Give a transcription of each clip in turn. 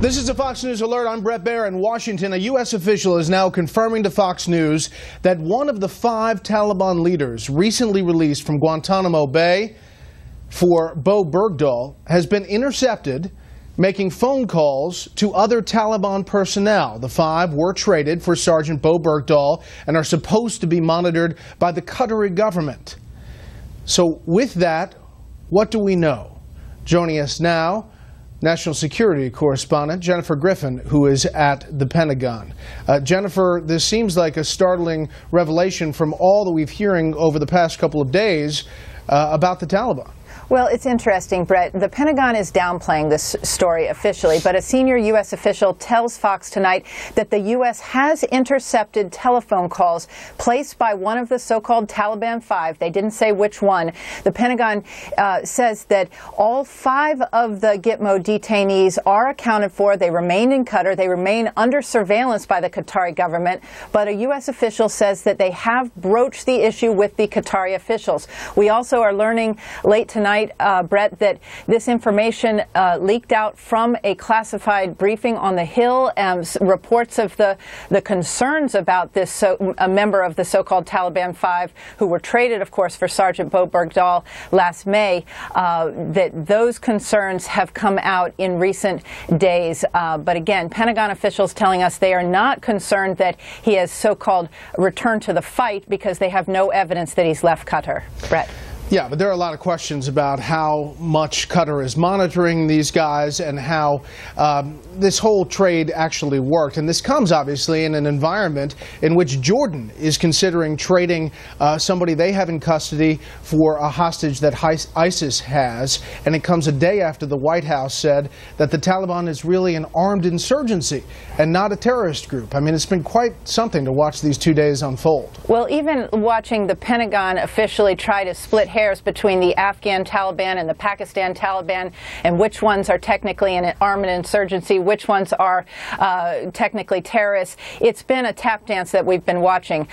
This is a Fox News Alert. I'm Brett Baer in Washington. A U.S. official is now confirming to Fox News that one of the 5 Taliban leaders recently released from Guantanamo Bay for Bo Bergdahl has been intercepted making phone calls to other Taliban personnel. The 5 were traded for Sergeant Bo Bergdahl and are supposed to be monitored by the Qatari government. So with that, what do we know? Joining us now, National Security Correspondent Jennifer Griffin, who is at the Pentagon. Jennifer, this seems like a startling revelation from all that we've hearing over the past couple of days about the Taliban. Well, it's interesting, Brett. The Pentagon is downplaying this story officially, but a senior U.S. official tells Fox tonight that the U.S. has intercepted telephone calls placed by one of the so-called Taliban 5. They didn't say which one. The Pentagon says that all 5 of the Gitmo detainees are accounted for. They remain in Qatar. They remain under surveillance by the Qatari government. But a U.S. official says that they have broached the issue with the Qatari officials. We also are learning late tonight, Brett, that this information leaked out from a classified briefing on the Hill. Reports of the concerns about this a member of the so-called Taliban 5 who were traded, of course, for Sergeant Bo Bergdahl last May, that those concerns have come out in recent days. But again, Pentagon officials telling us they are not concerned that he has so-called returned to the fight because they have no evidence that he's left Qatar. Brett. Yeah, but there are a lot of questions about how much Qatar is monitoring these guys and how this whole trade actually worked. And this comes, obviously, in an environment in which Jordan is considering trading somebody they have in custody for a hostage that ISIS has. And it comes a day after the White House said that the Taliban is really an armed insurgency and not a terrorist group. I mean, it's been quite something to watch these 2 days unfold. Well, even watching the Pentagon officially try to split hairs between the Afghan Taliban and the Pakistan Taliban, and which ones are technically an armed insurgency, which ones are technically terrorists. It's been a tap dance that we've been watching.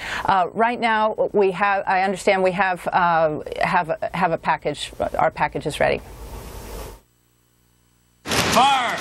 Right now, we have. I understand we have a package. Our package is ready. Fire!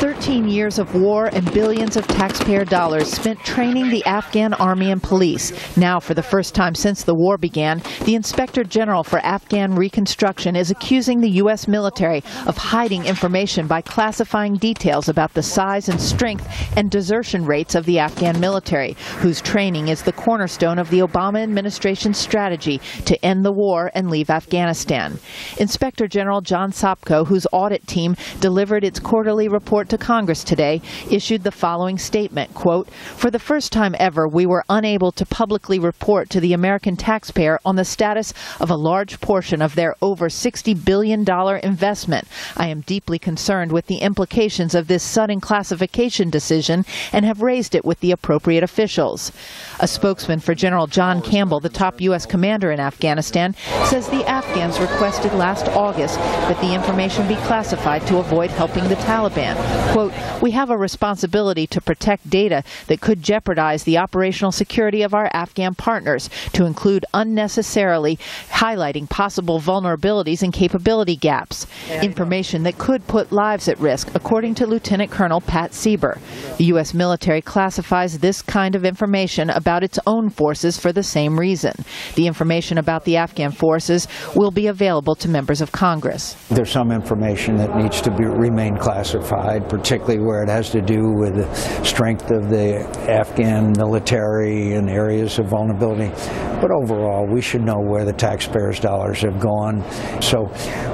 13 years of war and billions of taxpayer dollars spent training the Afghan army and police. Now, for the first time since the war began, the Inspector General for Afghan Reconstruction is accusing the U.S. military of hiding information by classifying details about the size and strength and desertion rates of the Afghan military, whose training is the cornerstone of the Obama administration's strategy to end the war and leave Afghanistan. Inspector General John Sopko, whose audit team delivered its quarterly report to Congress today, issued the following statement, quote, "For the first time ever, we were unable to publicly report to the American taxpayer on the status of a large portion of their over $60 billion investment. I am deeply concerned with the implications of this sudden classification decision and have raised it with the appropriate officials." A spokesman for General John Campbell, the top U.S. commander in Afghanistan, says the Afghans requested last August that the information be classified to avoid helping the Taliban. Quote, "We have a responsibility to protect data that could jeopardize the operational security of our Afghan partners, to include unnecessarily highlighting possible vulnerabilities and capability gaps, information that could put lives at risk," according to Lieutenant Colonel Pat Sieber. The U.S. military classifies this kind of information about its own forces for the same reason. The information about the Afghan forces will be available to members of Congress. There's some information that needs to remain classified, particularly where it has to do with the strength of the Afghan military and areas of vulnerability. But overall, we should know where the taxpayers' dollars have gone. So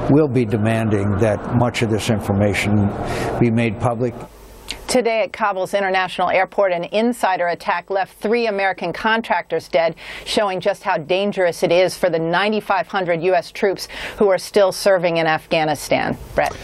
we'll be demanding that much of this information be made public. Today at Kabul's International Airport, an insider attack left 3 American contractors dead, showing just how dangerous it is for the 9,500 U.S. troops who are still serving in Afghanistan. Brett.